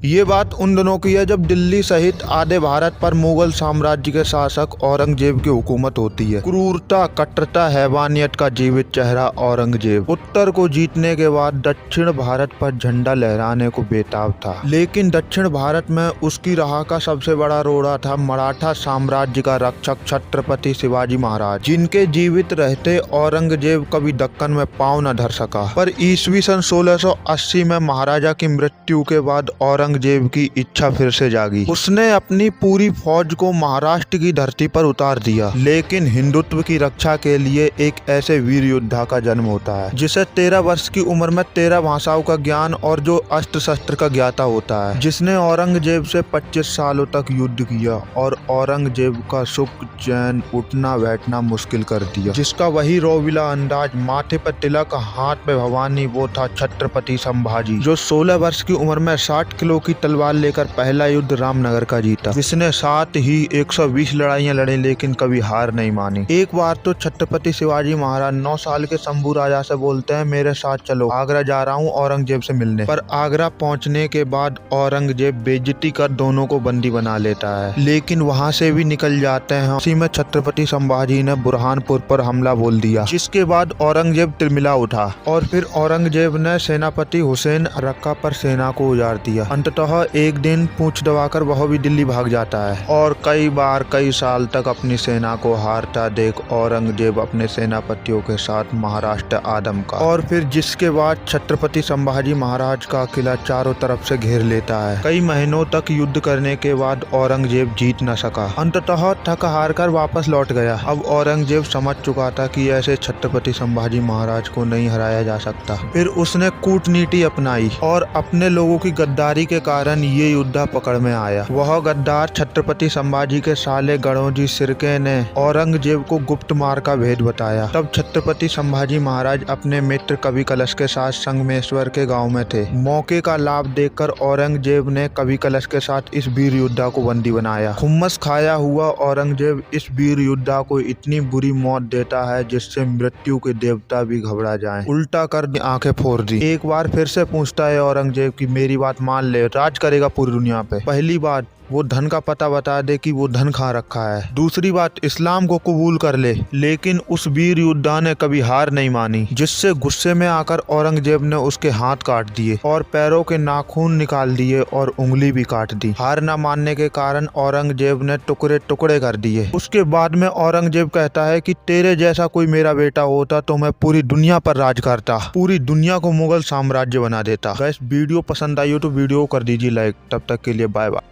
ये बात उन दिनों की है जब दिल्ली सहित आधे भारत पर मुगल साम्राज्य के शासक औरंगजेब की हुकूमत होती है। क्रूरता, कट्टरता, हैवानियत का जीवित चेहरा औरंगजेब उत्तर को जीतने के बाद दक्षिण भारत पर झंडा लहराने को बेताब था, लेकिन दक्षिण भारत में उसकी राह का सबसे बड़ा रोड़ा था मराठा साम्राज्य का रक्षक छत्रपति शिवाजी महाराज, जिनके जीवित रहते औरंगजेब कभी दक्कन में पांव न धर सका। पर ईस्वी सन 1680 में महाराजा की मृत्यु के बाद औरंगजेब की इच्छा फिर से जागी। उसने अपनी पूरी फौज को महाराष्ट्र की धरती पर उतार दिया, लेकिन हिंदुत्व की रक्षा के लिए एक ऐसे वीर योद्धा का जन्म होता है जिसे 13 वर्ष की उम्र में 13 भाषाओं का ज्ञान और जो अस्त्र शस्त्र का ज्ञाता होता है, जिसने औरंगजेब से 25 सालों तक युद्ध किया और औरंगजेब का सुख चैन उठना बैठना मुश्किल कर दिया, जिसका वही रोविला अंदाज, माथे पर तिलक, हाथ पे भवानी, वो था छत्रपति संभाजी, जो 16 वर्ष की उम्र में 60 किलो की तलवार लेकर पहला युद्ध रामनगर का जीता, जिसने साथ ही 120 लड़ाइयां लड़ी लेकिन कभी हार नहीं मानी। एक बार तो छत्रपति शिवाजी महाराज 9 साल के शंभू राजा से बोलते हैं, मेरे साथ चलो, आगरा जा रहा हूँ औरंगजेब से मिलने। पर आगरा पहुँचने के बाद औरंगजेब बेइज्जती कर दोनों को बंदी बना लेता है, लेकिन वहाँ से भी निकल जाते हैं। उसी में छत्रपति संभाजी ने बुरहानपुर पर हमला बोल दिया, जिसके बाद औरंगजेब तिलमिला उठा और फिर औरंगजेब ने सेनापति हुसैन रक्का पर सेना को उजाड़ दिया। अंततः एक दिन पूंछ दबाकर वह भी दिल्ली भाग जाता है और कई बार कई साल तक अपनी सेना को हारता देख औरंगजेब अपने सेनापतियों के साथ महाराष्ट्र आदम का, और फिर जिसके बाद छत्रपति संभाजी महाराज का किला चारों तरफ से घेर लेता है। कई महीनों तक युद्ध करने के बाद औरंगजेब जीत न सका, अंततः थक हार कर वापस लौट गया। अब औरंगजेब समझ चुका था कि ऐसे छत्रपति संभाजी महाराज को नहीं हराया जा सकता। फिर उसने कूटनीति अपनाई और अपने लोगों की गद्दारी के कारण ये युद्ध पकड़ में आया। वह गद्दार छत्रपति संभाजी के साले गणोजी सिरके ने औरंगजेब को गुप्त मार का भेद बताया। तब छत्रपति संभाजी महाराज अपने मित्र कवि कलश के साथ संगमेश्वर के गांव में थे। मौके का लाभ देखकर औरंगजेब ने कवि कलश के साथ इस वीर योद्धा को बंदी बनाया। खुम्मस खाया हुआ औरंगजेब इस वीर योद्धा को इतनी बुरी मौत देता है जिससे मृत्यु के देवता भी घबरा जाएं। उल्टा कर आंखें फोड़ दी। एक बार फिर से पूछता है औरंगजेब की मेरी बात मान ले, राज करेगा पूरी दुनिया पे। पहली बात, वो धन का पता बता दे कि वो धन कहाँ रखा है। दूसरी बात, इस्लाम को कबूल कर ले। लेकिन उस वीर योद्धा ने कभी हार नहीं मानी, जिससे गुस्से में आकर औरंगजेब ने उसके हाथ काट दिए और पैरों के नाखून निकाल दिए और उंगली भी काट दी। हार न मानने के कारण औरंगजेब ने टुकड़े टुकड़े कर दिए। उसके बाद में औरंगजेब कहता है कि तेरे जैसा कोई मेरा बेटा होता तो मैं पूरी दुनिया पर राज करता, पूरी दुनिया को मुगल साम्राज्य बना देता। गाइस, वीडियो पसंद आई हो तो वीडियो को कर दीजिए लाइक। तब तक के लिए बाय बाय।